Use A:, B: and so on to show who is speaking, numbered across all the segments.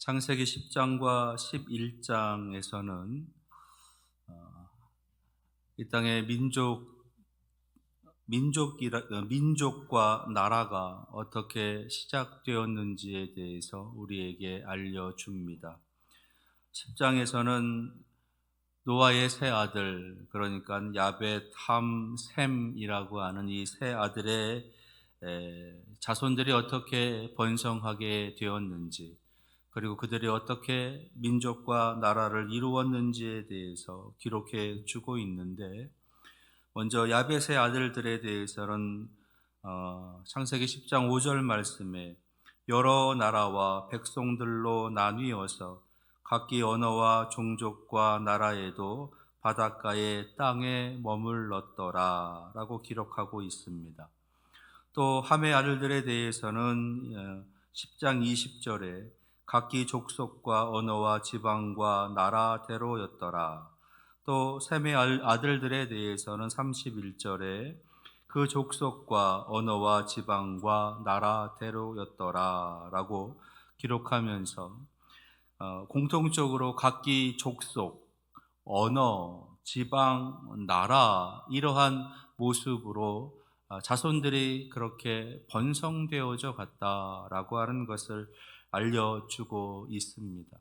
A: 창세기 10장과 11장에서는 이 땅의 민족과 나라가 어떻게 시작되었는지에 대해서 우리에게 알려줍니다. 10장에서는 노아의 세 아들, 그러니까 야벳, 함, 셈이라고 하는 이 세 아들의 자손들이 어떻게 번성하게 되었는지, 그리고 그들이 어떻게 민족과 나라를 이루었는지에 대해서 기록해 주고 있는데, 먼저 야벳의 아들들에 대해서는 창세기 10장 5절 말씀에 여러 나라와 백성들로 나뉘어서 각기 언어와 종족과 나라에도 바닷가의 땅에 머물렀더라 라고 기록하고 있습니다. 또 함의 아들들에 대해서는 10장 20절에 각기 족속과 언어와 지방과 나라대로였더라. 또 셈의 아들들에 대해서는 31절에 그 족속과 언어와 지방과 나라대로였더라 라고 기록하면서 공통적으로 각기 족속, 언어, 지방, 나라 이러한 모습으로 자손들이 그렇게 번성되어져 갔다라고 하는 것을 알려주고 있습니다.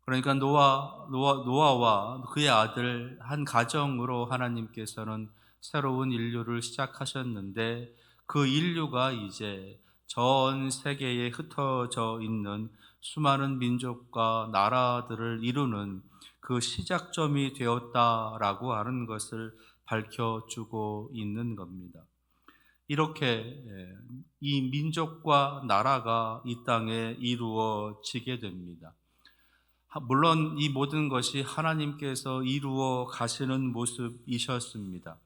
A: 그러니까 노아와 그의 아들 한 가정으로 하나님께서는 새로운 인류를 시작하셨는데, 그 인류가 이제 전 세계에 흩어져 있는 수많은 민족과 나라들을 이루는 그 시작점이 되었다라고 하는 것을 밝혀주고 있는 겁니다. 이렇게 이 민족과 나라가 이 땅에 이루어지게 됩니다. 물론 이 모든 것이 하나님께서 이루어 가시는 모습이셨습니다.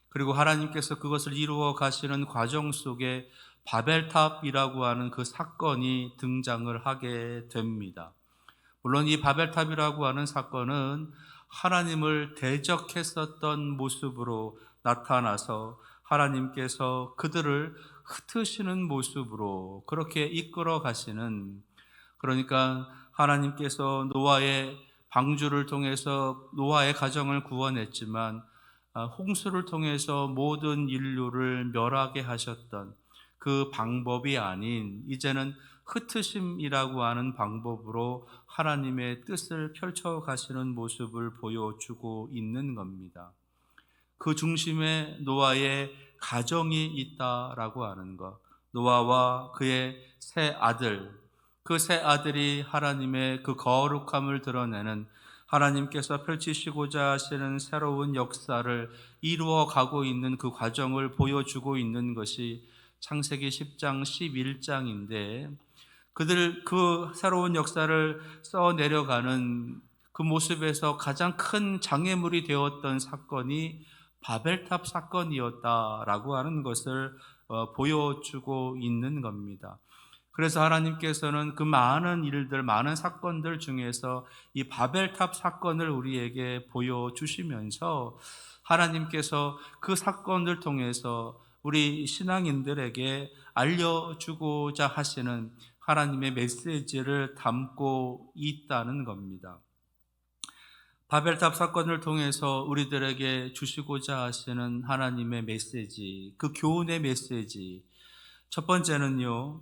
A: 그리고 하나님께서 그것을 이루어 가시는 과정 속에 바벨탑이라고 하는 그 사건이 등장을 하게 됩니다. 물론 이 바벨탑이라고 하는 사건은 하나님을 대적했었던 모습으로 나타나서 하나님께서 그들을 흩으시는 모습으로 그렇게 이끌어 가시는, 그러니까 하나님께서 노아의 방주를 통해서 노아의 가정을 구원했지만 홍수를 통해서 모든 인류를 멸하게 하셨던 그 방법이 아닌, 이제는 흩으심이라고 하는 방법으로 하나님의 뜻을 펼쳐 가시는 모습을 보여주고 있는 겁니다. 그 중심에 노아의 가정이 있다라고 하는 것, 노아와 그의 세 아들, 그 세 아들이 하나님의 그 거룩함을 드러내는, 하나님께서 펼치시고자 하시는 새로운 역사를 이루어 가고 있는 그 과정을 보여주고 있는 것이 창세기 10장 11장인데, 그들 그 새로운 역사를 써내려가는 그 모습에서 가장 큰 장애물이 되었던 사건이 바벨탑 사건이었다라고 하는 것을 보여주고 있는 겁니다. 그래서 하나님께서는 그 많은 일들, 많은 사건들 중에서 이 바벨탑 사건을 우리에게 보여주시면서 하나님께서 그 사건을 통해서 우리 신앙인들에게 알려주고자 하시는 하나님의 메시지를 담고 있다는 겁니다. 바벨탑 사건을 통해서 우리들에게 주시고자 하시는 하나님의 메시지, 그 교훈의 메시지, 첫 번째는요,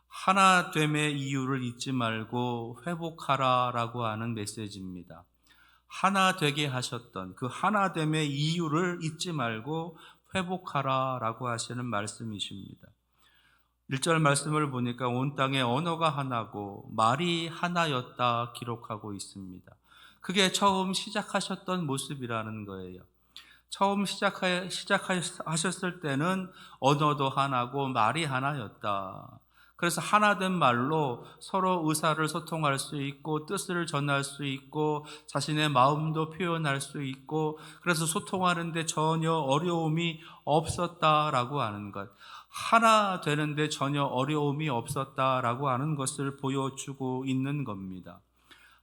A: 하나됨의 이유를 잊지 말고 회복하라라고 하는 메시지입니다. 하나 되게 하셨던 그 하나됨의 이유를 잊지 말고 회복하라라고 하시는 말씀이십니다. 1절 말씀을 보니까 온 땅에 언어가 하나고 말이 하나였다 기록하고 있습니다. 그게 처음 시작하셨던 모습이라는 거예요. 처음 시작하셨을 때는 언어도 하나고 말이 하나였다. 그래서 하나된 말로 서로 의사를 소통할 수 있고 뜻을 전할 수 있고 자신의 마음도 표현할 수 있고, 그래서 소통하는데 전혀 어려움이 없었다라고 하는 것, 하나 되는데 전혀 어려움이 없었다라고 하는 것을 보여주고 있는 겁니다.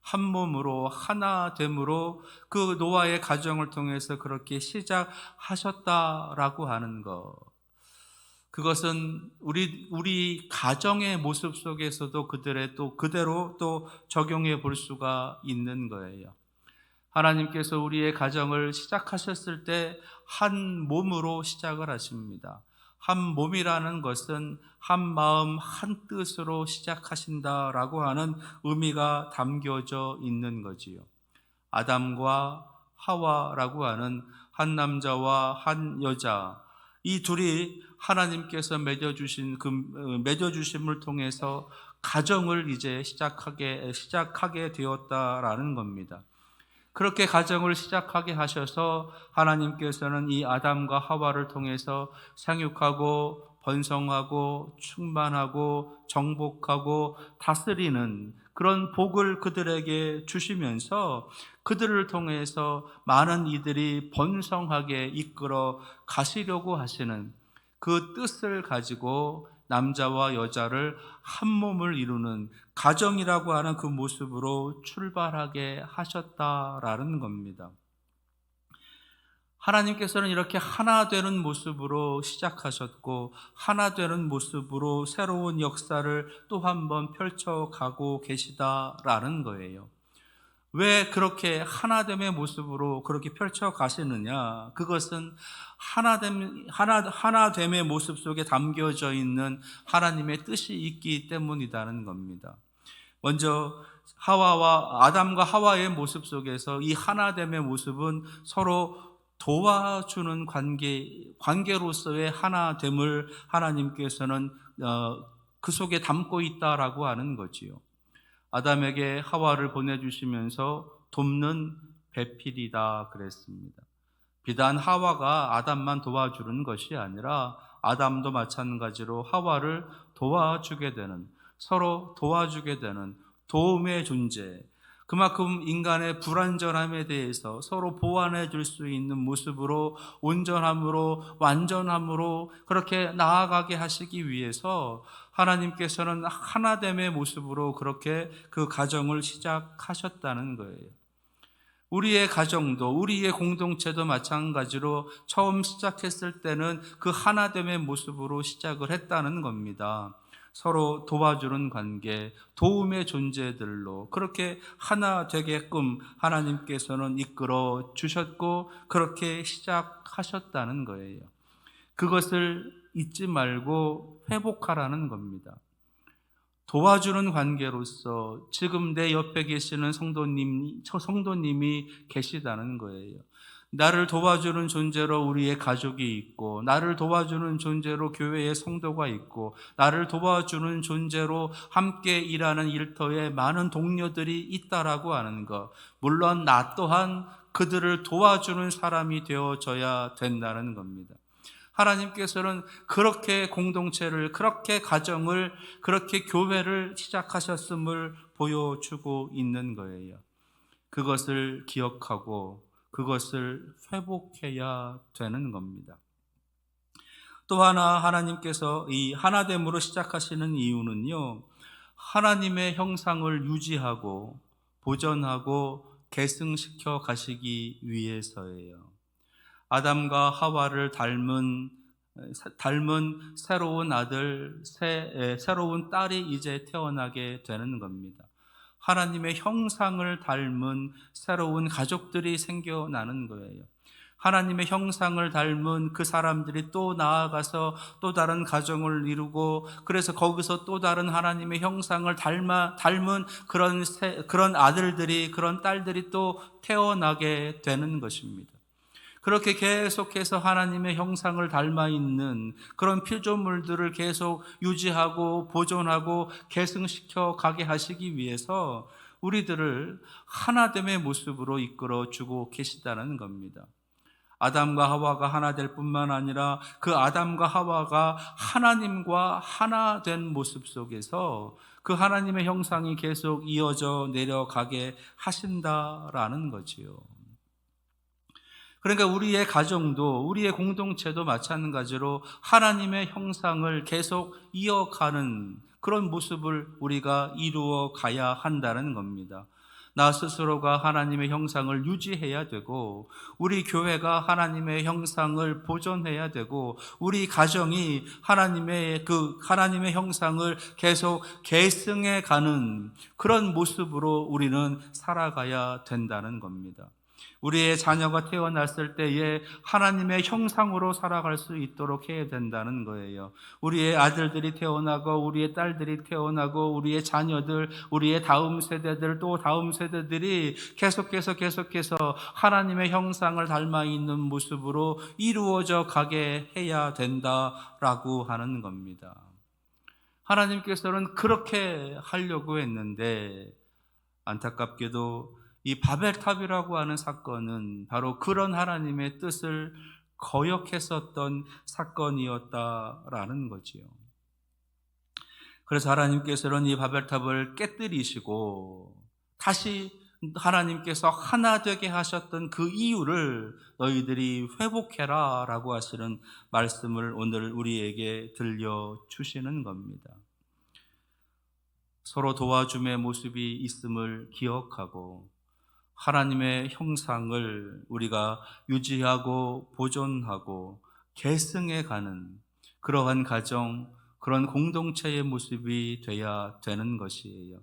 A: 한 몸으로 하나됨으로 그 노아의 가정을 통해서 그렇게 시작하셨다라고 하는 것. 그것은 우리 가정의 모습 속에서도 그대로 또 적용해 볼 수가 있는 거예요. 하나님께서 우리의 가정을 시작하셨을 때 한 몸으로 시작을 하십니다. 한 몸이라는 것은 한 마음 한 뜻으로 시작하신다라고 하는 의미가 담겨져 있는 거지요. 아담과 하와라고 하는 한 남자와 한 여자, 이 둘이 하나님께서 맺어주심을 통해서 가정을 이제 시작하게 되었다라는 겁니다. 그렇게 가정을 시작하게 하셔서 하나님께서는 이 아담과 하와를 통해서 생육하고 번성하고 충만하고 정복하고 다스리는 그런 복을 그들에게 주시면서 그들을 통해서 많은 이들이 번성하게 이끌어 가시려고 하시는 그 뜻을 가지고 남자와 여자를 한 몸을 이루는 가정이라고 하는 그 모습으로 출발하게 하셨다라는 겁니다. 하나님께서는 이렇게 하나 되는 모습으로 시작하셨고 하나 되는 모습으로 새로운 역사를 또 한 번 펼쳐가고 계시다라는 거예요. 왜 그렇게 하나됨의 모습으로 그렇게 펼쳐 가시느냐? 그것은 하나됨의 모습 속에 담겨져 있는 하나님의 뜻이 있기 때문이라는 겁니다. 먼저 아담과 하와의 모습 속에서 이 하나됨의 모습은 서로 도와주는 관계로서의 하나됨을 하나님께서는 그 속에 담고 있다라고 하는 거지요. 아담에게 하와를 보내주시면서 돕는 배필이다 그랬습니다. 비단 하와가 아담만 도와주는 것이 아니라 아담도 마찬가지로 하와를 도와주게 되는, 서로 도와주게 되는 도움의 존재, 그만큼 인간의 불완전함에 대해서 서로 보완해 줄 수 있는 모습으로 온전함으로 완전함으로 그렇게 나아가게 하시기 위해서 하나님께서는 하나됨의 모습으로 그렇게 그 가정을 시작하셨다는 거예요. 우리의 가정도 우리의 공동체도 마찬가지로 처음 시작했을 때는 그 하나됨의 모습으로 시작을 했다는 겁니다. 서로 도와주는 관계, 도움의 존재들로 그렇게 하나 되게끔 하나님께서는 이끌어 주셨고 그렇게 시작하셨다는 거예요. 그것을 잊지 말고 회복하라는 겁니다. 도와주는 관계로서 지금 내 옆에 계시는 성도님이 계시다는 거예요. 나를 도와주는 존재로 우리의 가족이 있고, 나를 도와주는 존재로 교회의 성도가 있고, 나를 도와주는 존재로 함께 일하는 일터에 많은 동료들이 있다라고 하는 것. 물론 나 또한 그들을 도와주는 사람이 되어져야 된다는 겁니다. 하나님께서는 그렇게 공동체를, 그렇게 가정을, 그렇게 교회를 시작하셨음을 보여주고 있는 거예요. 그것을 기억하고 그것을 회복해야 되는 겁니다. 또 하나 하나님께서 이 하나됨으로 시작하시는 이유는요, 하나님의 형상을 유지하고 보존하고 계승시켜 가시기 위해서예요. 아담과 하와를 닮은 새로운 새로운 딸이 이제 태어나게 되는 겁니다. 하나님의 형상을 닮은 새로운 가족들이 생겨나는 거예요. 하나님의 형상을 닮은 그 사람들이 또 나아가서 또 다른 가정을 이루고, 그래서 거기서 또 다른 하나님의 형상을 닮은 그런 아들들이, 그런 딸들이 또 태어나게 되는 것입니다. 그렇게 계속해서 하나님의 형상을 닮아 있는 그런 피조물들을 계속 유지하고 보존하고 계승시켜 가게 하시기 위해서 우리들을 하나됨의 모습으로 이끌어 주고 계시다는 겁니다. 아담과 하와가 하나 될 뿐만 아니라 그 아담과 하와가 하나님과 하나 된 모습 속에서 그 하나님의 형상이 계속 이어져 내려가게 하신다라는 거지요. 그러니까 우리의 가정도, 우리의 공동체도 마찬가지로 하나님의 형상을 계속 이어가는 그런 모습을 우리가 이루어 가야 한다는 겁니다. 나 스스로가 하나님의 형상을 유지해야 되고, 우리 교회가 하나님의 형상을 보존해야 되고, 우리 가정이 하나님의 형상을 계속 계승해 가는 그런 모습으로 우리는 살아가야 된다는 겁니다. 우리의 자녀가 태어났을 때에 하나님의 형상으로 살아갈 수 있도록 해야 된다는 거예요. 우리의 아들들이 태어나고, 우리의 딸들이 태어나고, 우리의 자녀들, 우리의 다음 세대들, 또 다음 세대들이 계속해서 하나님의 형상을 닮아 있는 모습으로 이루어져 가게 해야 된다라고 하는 겁니다. 하나님께서는 그렇게 하려고 했는데, 안타깝게도 이 바벨탑이라고 하는 사건은 바로 그런 하나님의 뜻을 거역했었던 사건이었다라는 거지요. 그래서 하나님께서는 이 바벨탑을 깨뜨리시고 다시 하나님께서 하나 되게 하셨던 그 이유를 너희들이 회복해라 라고 하시는 말씀을 오늘 우리에게 들려주시는 겁니다. 서로 도와줌의 모습이 있음을 기억하고, 하나님의 형상을 우리가 유지하고 보존하고 계승해 가는 그러한 가정, 그런 공동체의 모습이 돼야 되는 것이에요.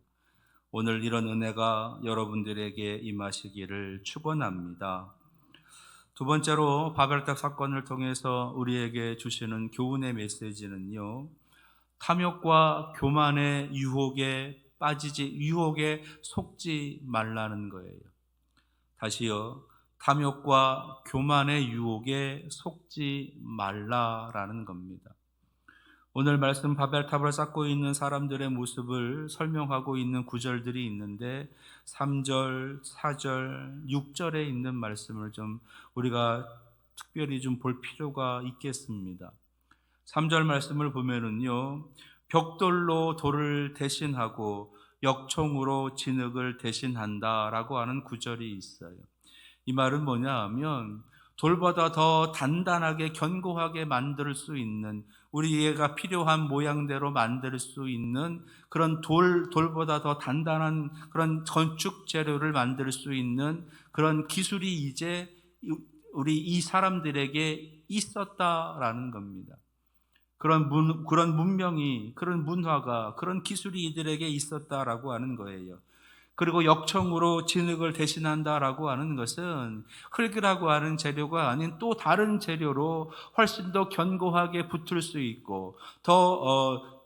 A: 오늘 이런 은혜가 여러분들에게 임하시기를 축원합니다. 두 번째로 바벨탑 사건을 통해서 우리에게 주시는 교훈의 메시지는요, 탐욕과 교만의 유혹에 속지 말라는 거예요. 다시요, 탐욕과 교만의 유혹에 속지 말라라는 겁니다. 오늘 말씀 바벨탑을 쌓고 있는 사람들의 모습을 설명하고 있는 구절들이 있는데 3절, 4절, 6절에 있는 말씀을 좀 우리가 특별히 좀 볼 필요가 있겠습니다. 3절 말씀을 보면은요, 벽돌로 돌을 대신하고 역총으로 진흙을 대신한다라고 하는 구절이 있어요. 이 말은 뭐냐 하면, 돌보다 더 단단하게 견고하게 만들 수 있는, 우리가 필요한 모양대로 만들 수 있는 그런 돌보다 더 단단한 그런 건축 재료를 만들 수 있는 그런 기술이 이제 우리 이 사람들에게 있었다라는 겁니다. 그런 문명이, 그런 문화가, 그런 기술이 이들에게 있었다라고 하는 거예요. 그리고 역청으로 진흙을 대신한다라고 하는 것은 흙이라고 하는 재료가 아닌 또 다른 재료로 훨씬 더 견고하게 붙을 수 있고, 더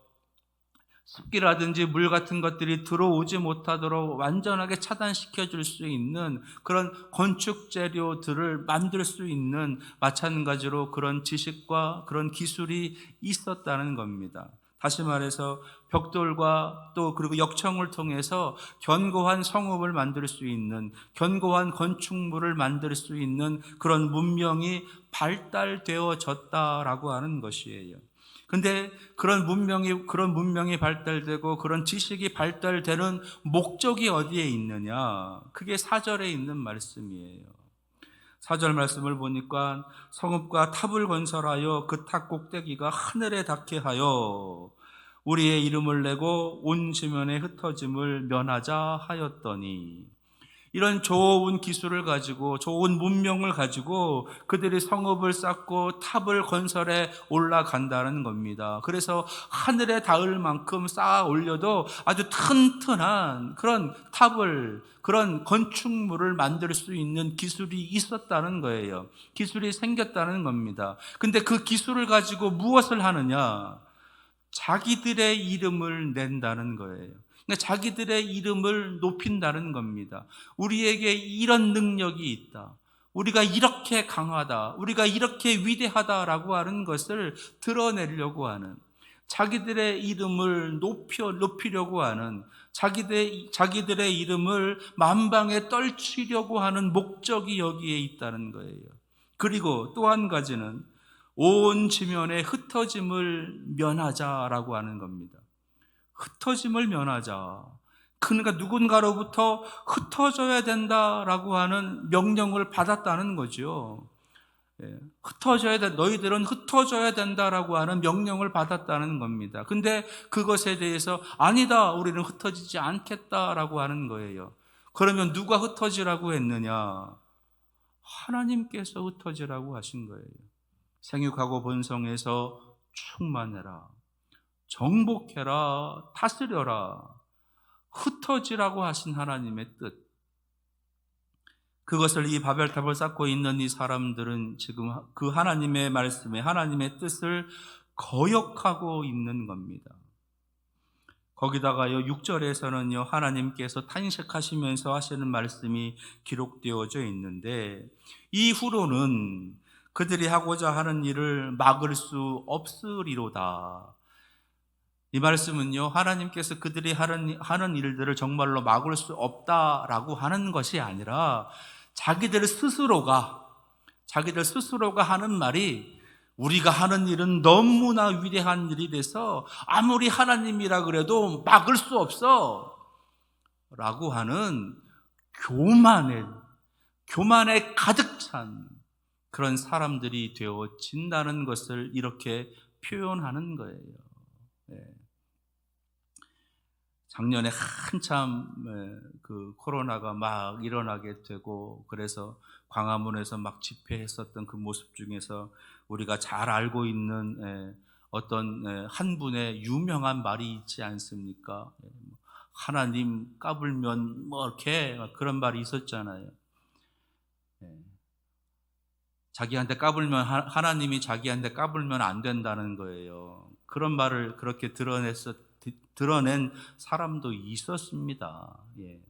A: 습기라든지 물 같은 것들이 들어오지 못하도록 완전하게 차단시켜 줄 수 있는 그런 건축 재료들을 만들 수 있는, 마찬가지로 그런 지식과 그런 기술이 있었다는 겁니다. 다시 말해서 벽돌과 또 그리고 역청을 통해서 견고한 성읍을 만들 수 있는, 견고한 건축물을 만들 수 있는 그런 문명이 발달되어졌다라고 하는 것이에요. 근데 그런 문명이 발달되고 그런 지식이 발달되는 목적이 어디에 있느냐? 그게 4절에 있는 말씀이에요. 4절 말씀을 보니까 성읍과 탑을 건설하여 그 탑 꼭대기가 하늘에 닿게 하여 우리의 이름을 내고 온 지면에 흩어짐을 면하자 하였더니, 이런 좋은 기술을 가지고, 좋은 문명을 가지고 그들이 성읍을 쌓고 탑을 건설해 올라간다는 겁니다. 그래서 하늘에 닿을 만큼 쌓아 올려도 아주 튼튼한 그런 탑을, 그런 건축물을 만들 수 있는 기술이 있었다는 거예요. 기술이 생겼다는 겁니다. 근데 그 기술을 가지고 무엇을 하느냐? 자기들의 이름을 낸다는 거예요. 그러니까 자기들의 이름을 높인다는 겁니다. 우리에게 이런 능력이 있다, 우리가 이렇게 강하다, 우리가 이렇게 위대하다라고 하는 것을 드러내려고 하는, 자기들의 이름을 높이려고 하는, 자기들의 이름을 만방에 떨치려고 하는 목적이 여기에 있다는 거예요. 그리고 또 한 가지는 온 지면에 흩어짐을 면하자라고 하는 겁니다. 흩어짐을 면하자. 그러니까 누군가로부터 흩어져야 된다라고 하는 명령을 받았다는 거죠. 너희들은 흩어져야 된다라고 하는 명령을 받았다는 겁니다. 근데 그것에 대해서 아니다, 우리는 흩어지지 않겠다라고 하는 거예요. 그러면 누가 흩어지라고 했느냐? 하나님께서 흩어지라고 하신 거예요. 생육하고 번성해서 충만해라, 정복해라, 다스려라, 흩어지라고 하신 하나님의 뜻. 그것을 이 바벨탑을 쌓고 있는 이 사람들은 지금 그 하나님의 말씀에 하나님의 뜻을 거역하고 있는 겁니다. 거기다가요 6절에서는요 하나님께서 탄식하시면서 하시는 말씀이 기록되어져 있는데, 이후로는 그들이 하고자 하는 일을 막을 수 없으리로다. 이 말씀은요 하나님께서 그들이 하는 일들을 정말로 막을 수 없다라고 하는 것이 아니라 자기들 스스로가 하는 말이, 우리가 하는 일은 너무나 위대한 일이 돼서 아무리 하나님이라 그래도 막을 수 없어 라고 하는 교만에 가득 찬 그런 사람들이 되어진다는 것을 이렇게 표현하는 거예요. 네. 작년에 한참 그 코로나가 막 일어나게 되고, 그래서 광화문에서 막 집회했었던 그 모습 중에서 우리가 잘 알고 있는 어떤 한 분의 유명한 말이 있지 않습니까? 하나님 까불면 뭐 이렇게 그런 말이 있었잖아요. 자기한테 까불면 하나님이 자기한테 까불면 안 된다는 거예요. 그런 말을 그렇게 드러낸 사람도 있었습니다. 예.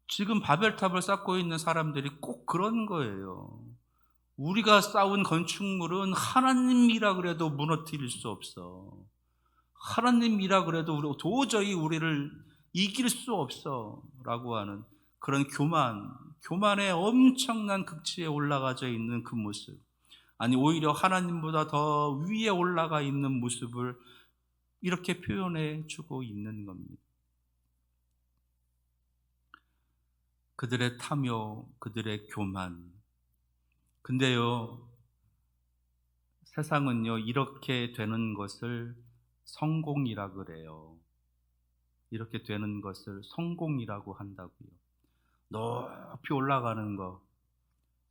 A: 지금 바벨탑을 쌓고 있는 사람들이 꼭 그런 거예요. 우리가 쌓은 건축물은 하나님이라 그래도 무너뜨릴 수 없어. 하나님이라 그래도 도저히 우리를 이길 수 없어 라고 하는 그런 교만의 엄청난 극치에 올라가져 있는 그 모습, 아니 오히려 하나님보다 더 위에 올라가 있는 모습을 이렇게 표현해 주고 있는 겁니다. 그들의 탐욕, 그들의 교만. 근데요, 세상은요, 이렇게 되는 것을 성공이라 그래요. 이렇게 되는 것을 성공이라고 한다고요. 높이 올라가는 거,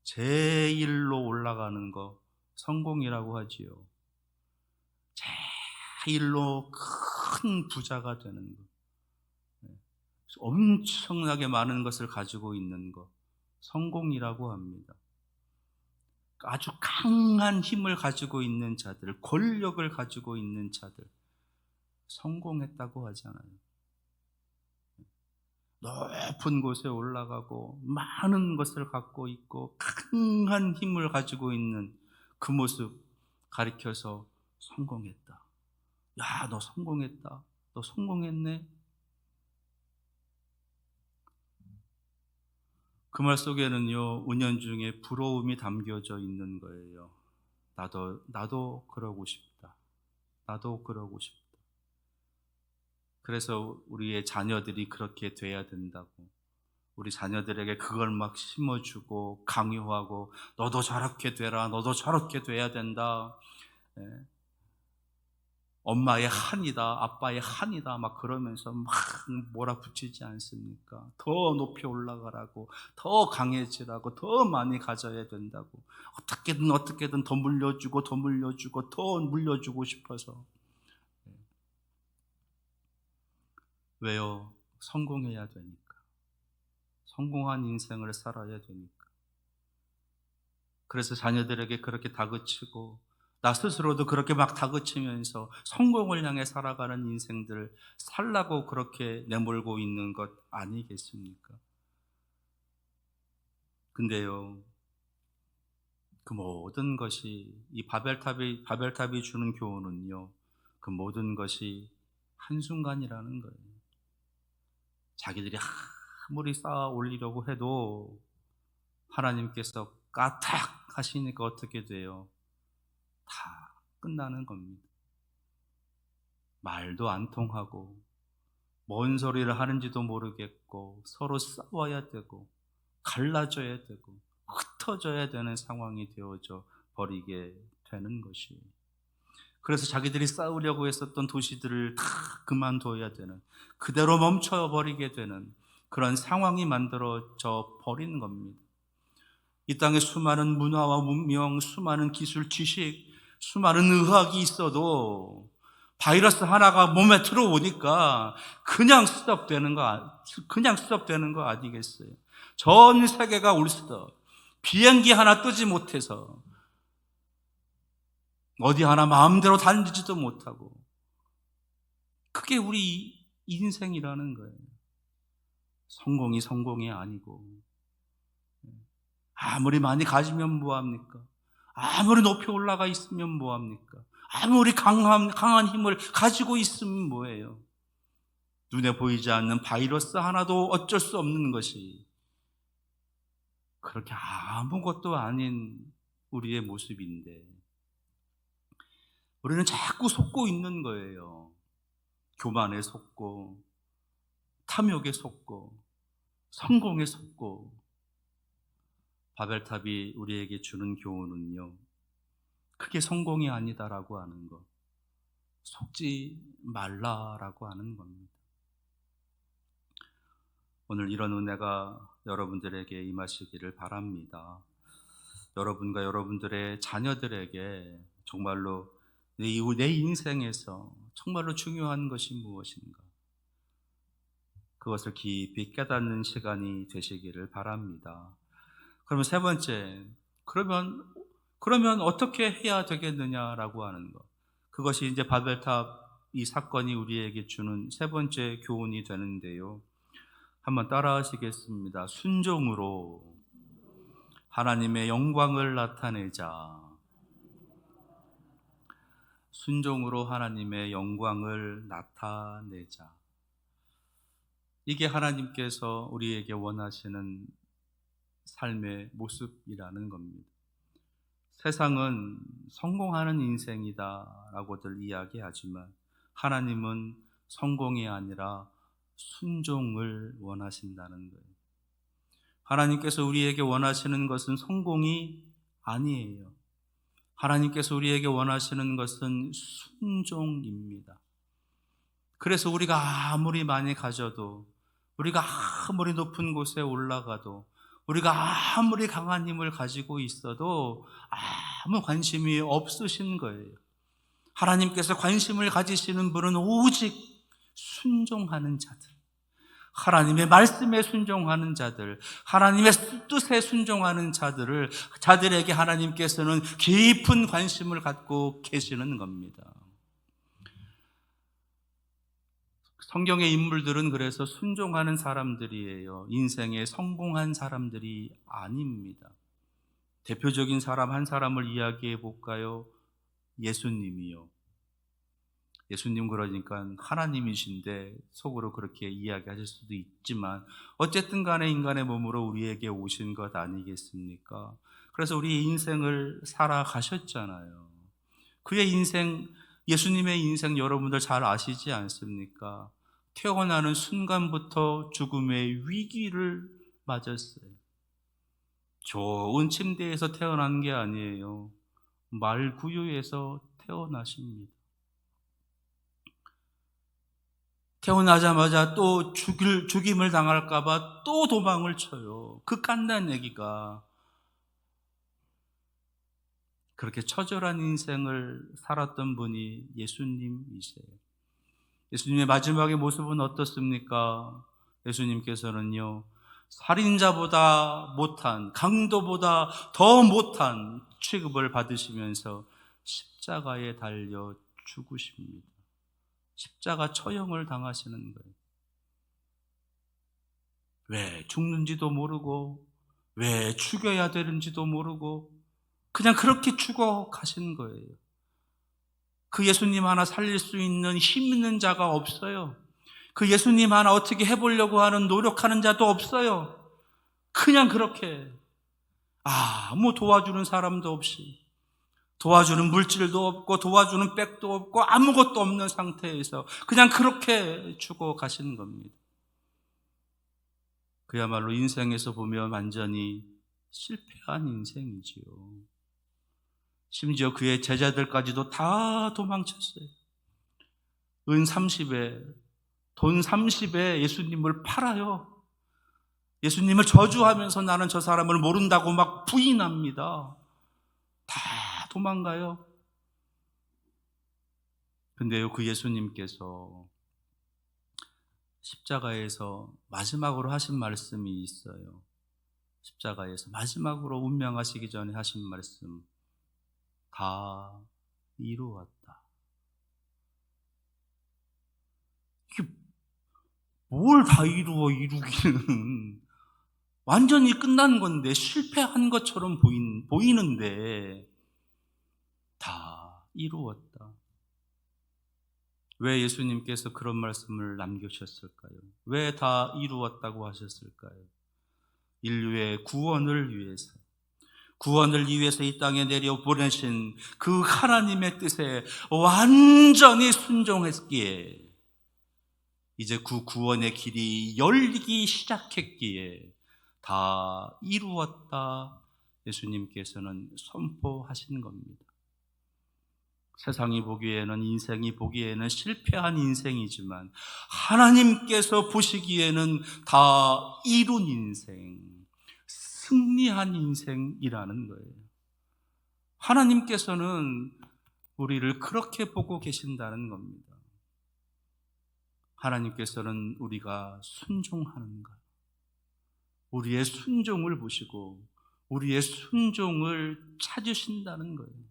A: 제일로 올라가는 거, 성공이라고 하지요. 제일로 큰 부자가 되는 거, 엄청나게 많은 것을 가지고 있는 것, 성공이라고 합니다. 아주 강한 힘을 가지고 있는 자들, 권력을 가지고 있는 자들, 성공했다고 하잖아요. 높은 곳에 올라가고 많은 것을 갖고 있고 강한 힘을 가지고 있는 그 모습 가리켜서 성공했다. 야, 너 성공했다. 너 성공했네. 그 말 속에는요, 은연중에 부러움이 담겨져 있는 거예요. 나도 그러고 싶다. 나도 그러고 싶다. 그래서 우리의 자녀들이 그렇게 돼야 된다고, 우리 자녀들에게 그걸 막 심어주고 강요하고, 너도 저렇게 되라, 너도 저렇게 돼야 된다. 예. 엄마의 한이다, 아빠의 한이다 막 그러면서 막 몰아붙이지 않습니까? 더 높이 올라가라고, 더 강해지라고, 더 많이 가져야 된다고, 어떻게든 더 물려주고 더 물려주고 싶어서. 왜요? 성공해야 되니까. 성공한 인생을 살아야 되니까. 그래서 자녀들에게 그렇게 다그치고 나 스스로도 그렇게 막 다그치면서 성공을 향해 살아가는 인생들을 살라고 그렇게 내몰고 있는 것 아니겠습니까? 근데요, 그 모든 것이, 이 바벨탑이 주는 교훈은요, 그 모든 것이 한순간이라는 거예요. 자기들이 아무리 쌓아 올리려고 해도 하나님께서 까탁 하시니까 어떻게 돼요? 다 끝나는 겁니다. 말도 안 통하고 뭔 소리를 하는지도 모르겠고 서로 싸워야 되고 갈라져야 되고 흩어져야 되는 상황이 되어져 버리게 되는 것이에요. 그래서 자기들이 쌓으려고 했었던 도시들을 다 그만둬야 되는, 그대로 멈춰버리게 되는 그런 상황이 만들어져 버리는 겁니다. 이 땅에 수많은 문화와 문명, 수많은 기술, 지식, 수많은 의학이 있어도 바이러스 하나가 몸에 들어오니까 그냥 스톱되는 거 아니겠어요? 전 세계가 울스톱. 비행기 하나 뜨지 못해서 어디 하나 마음대로 다니지도 못하고, 그게 우리 인생이라는 거예요. 성공이 아니고, 아무리 많이 가지면 뭐합니까? 아무리 높이 올라가 있으면 뭐합니까? 아무리 강한 힘을 가지고 있으면 뭐예요? 눈에 보이지 않는 바이러스 하나도 어쩔 수 없는 것이 그렇게 아무것도 아닌 우리의 모습인데, 우리는 자꾸 속고 있는 거예요. 교만에 속고, 탐욕에 속고, 성공에 속고. 바벨탑이 우리에게 주는 교훈은요, 그게 성공이 아니다라고 하는 것, 속지 말라라고 하는 겁니다. 오늘 이런 은혜가 여러분들에게 임하시기를 바랍니다. 여러분과 여러분들의 자녀들에게 정말로 내 인생에서 정말로 중요한 것이 무엇인가, 그것을 깊이 깨닫는 시간이 되시기를 바랍니다. 그러면 세 번째, 그러면 어떻게 해야 되겠느냐라고 하는 것, 그것이 이제 바벨탑 이 사건이 우리에게 주는 세 번째 교훈이 되는데요. 한번 따라 하시겠습니다. 순종으로 하나님의 영광을 나타내자. 순종으로 하나님의 영광을 나타내자. 이게 하나님께서 우리에게 원하시는 삶의 모습이라는 겁니다. 세상은 성공하는 인생이다라고들 이야기하지만 하나님은 성공이 아니라 순종을 원하신다는 거예요. 하나님께서 우리에게 원하시는 것은 성공이 아니에요. 하나님께서 우리에게 원하시는 것은 순종입니다. 그래서 우리가 아무리 많이 가져도, 우리가 아무리 높은 곳에 올라가도, 우리가 아무리 강한 힘을 가지고 있어도 아무 관심이 없으신 거예요. 하나님께서 관심을 가지시는 분은 오직 순종하는 자들, 하나님의 말씀에 순종하는 자들, 하나님의 뜻에 순종하는 자들에게 하나님께서는 깊은 관심을 갖고 계시는 겁니다. 성경의 인물들은 그래서 순종하는 사람들이에요. 인생에 성공한 사람들이 아닙니다. 대표적인 사람 한 사람을 이야기해 볼까요? 예수님이요. 예수님 그러니까 하나님이신데 속으로 그렇게 이야기하실 수도 있지만 어쨌든 간에 인간의 몸으로 우리에게 오신 것 아니겠습니까? 그래서 우리 인생을 살아가셨잖아요. 그의 인생, 예수님의 인생 여러분들 잘 아시지 않습니까? 태어나는 순간부터 죽음의 위기를 맞았어요. 좋은 침대에서 태어난 게 아니에요. 말구유에서 태어나십니다. 태어나자마자 또 죽임을 당할까봐 또 도망을 쳐요. 그 갓난 아기가. 그렇게 처절한 인생을 살았던 분이 예수님이세요. 예수님의 마지막의 모습은 어떻습니까? 예수님께서는요, 살인자보다 못한, 강도보다 더 못한 취급을 받으시면서 십자가에 달려 죽으십니다. 십자가 처형을 당하시는 거예요. 왜 죽는지도 모르고, 왜 죽여야 되는지도 모르고, 그냥 그렇게 죽어 가신 거예요. 그 예수님 하나 살릴 수 있는 힘 있는 자가 없어요. 그 예수님 하나 어떻게 해보려고 하는 노력하는 자도 없어요. 그냥 그렇게 아무 도와주는 사람도 없이, 도와주는 물질도 없고 도와주는 백도 없고 아무것도 없는 상태에서 그냥 그렇게 죽어 가시는 겁니다. 그야말로 인생에서 보면 완전히 실패한 인생이지요. 심지어 그의 제자들까지도 다 도망쳤어요. 은 30에, 돈 30에 예수님을 팔아요. 예수님을 저주하면서 나는 저 사람을 모른다고 막 부인합니다. 다 도망가요. 근데요, 그 예수님께서 십자가에서 마지막으로 하신 말씀이 있어요. 십자가에서 마지막으로 운명하시기 전에 하신 말씀, 다 이루었다. 이게 뭘 다 이루기는 완전히 끝난 건데, 실패한 것처럼 보이는데 다 이루었다. 왜 예수님께서 그런 말씀을 남겨주셨을까요? 왜 다 이루었다고 하셨을까요? 인류의 구원을 위해서 이 땅에 내려 보내신 그 하나님의 뜻에 완전히 순종했기에, 이제 그 구원의 길이 열리기 시작했기에 다 이루었다, 예수님께서는 선포하신 겁니다. 세상이 보기에는, 인생이 보기에는 실패한 인생이지만 하나님께서 보시기에는 다 이룬 인생, 승리한 인생이라는 거예요. 하나님께서는 우리를 그렇게 보고 계신다는 겁니다. 하나님께서는 우리가 순종하는가, 우리의 순종을 보시고 우리의 순종을 찾으신다는 거예요.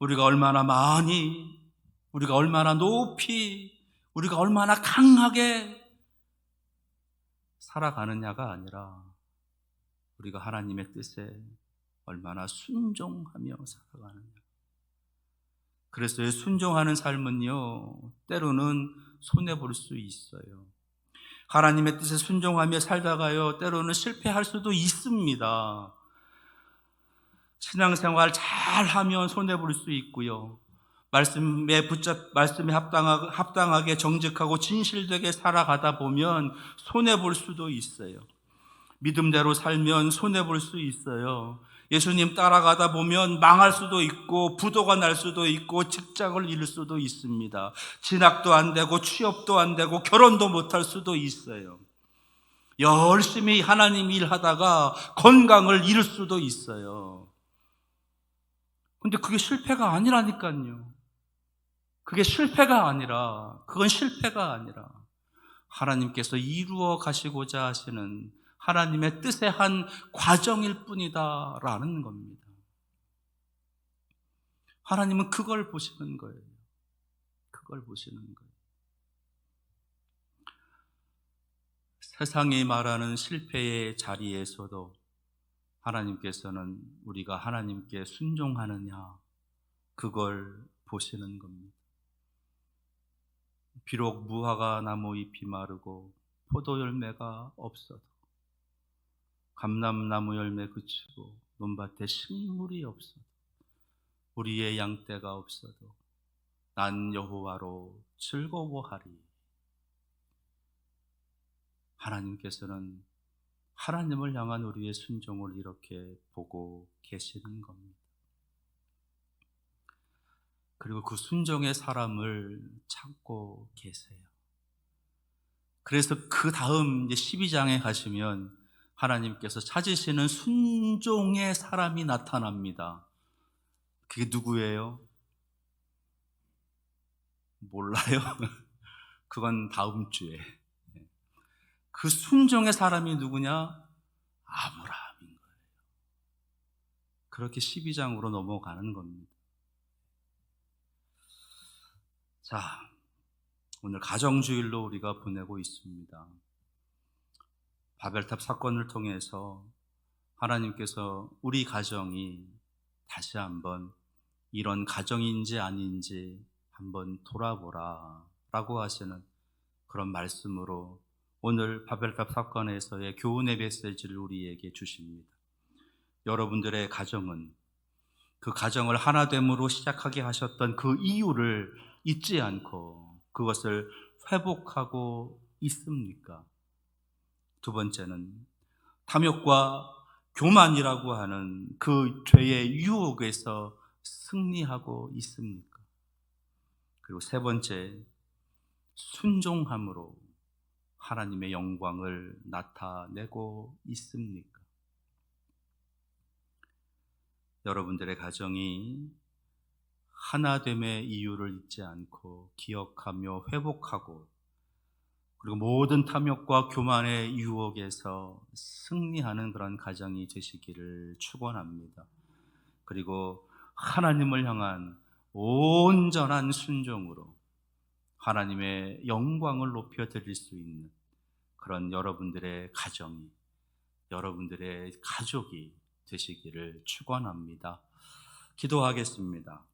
A: 우리가 얼마나 많이, 우리가 얼마나 높이, 우리가 얼마나 강하게 살아가느냐가 아니라 우리가 하나님의 뜻에 얼마나 순종하며 살아가느냐. 그래서 순종하는 삶은요, 때로는 손해볼 수 있어요. 하나님의 뜻에 순종하며 살다가요, 때로는 실패할 수도 있습니다. 신앙생활 잘하면 손해볼 수 있고요, 말씀에 합당하게 정직하고 진실되게 살아가다 보면 손해볼 수도 있어요. 믿음대로 살면 손해볼 수 있어요. 예수님 따라가다 보면 망할 수도 있고, 부도가 날 수도 있고, 직장을 잃을 수도 있습니다. 진학도 안 되고, 취업도 안 되고, 결혼도 못할 수도 있어요. 열심히 하나님 일하다가 건강을 잃을 수도 있어요. 근데 그게 실패가 아니라니까요. 그건 실패가 아니라 하나님께서 이루어 가시고자 하시는 하나님의 뜻의 한 과정일 뿐이다라는 겁니다. 하나님은 그걸 보시는 거예요. 그걸 보시는 거예요. 세상이 말하는 실패의 자리에서도 하나님께서는 우리가 하나님께 순종하느냐, 그걸 보시는 겁니다. 비록 무화과 나무 잎이 마르고 포도 열매가 없어도, 감람나무 열매 그치고 논밭에 식물이 없어도, 우리의 양떼가 없어도 난 여호와로 즐거워하리. 하나님께서는 하나님을 향한 우리의 순종을 이렇게 보고 계시는 겁니다. 그리고 그 순종의 사람을 찾고 계세요. 그래서 그 다음 12장에 가시면 하나님께서 찾으시는 순종의 사람이 나타납니다. 그게 누구예요? 몰라요? 그건 다음 주에. 그 순종의 사람이 누구냐? 아브라함인 거예요. 그렇게 12장으로 넘어가는 겁니다. 자, 오늘 가정주일로 우리가 보내고 있습니다. 바벨탑 사건을 통해서 하나님께서 우리 가정이 다시 한번 이런 가정인지 아닌지 한번 돌아보라 라고 하시는 그런 말씀으로 오늘 바벨탑 사건에서의 교훈의 메시지를 우리에게 주십니다. 여러분들의 가정은 그 가정을 하나됨으로 시작하게 하셨던 그 이유를 잊지 않고 그것을 회복하고 있습니까? 두 번째는 탐욕과 교만이라고 하는 그 죄의 유혹에서 승리하고 있습니까? 그리고 세 번째, 순종함으로 하나님의 영광을 나타내고 있습니까? 여러분들의 가정이 하나됨의 이유를 잊지 않고 기억하며 회복하고, 그리고 모든 탐욕과 교만의 유혹에서 승리하는 그런 가정이 되시기를 축원합니다. 그리고 하나님을 향한 온전한 순종으로 하나님의 영광을 높여 드릴 수 있는 그런 여러분들의 가정이, 여러분들의 가족이 되시기를 축원합니다. 기도하겠습니다.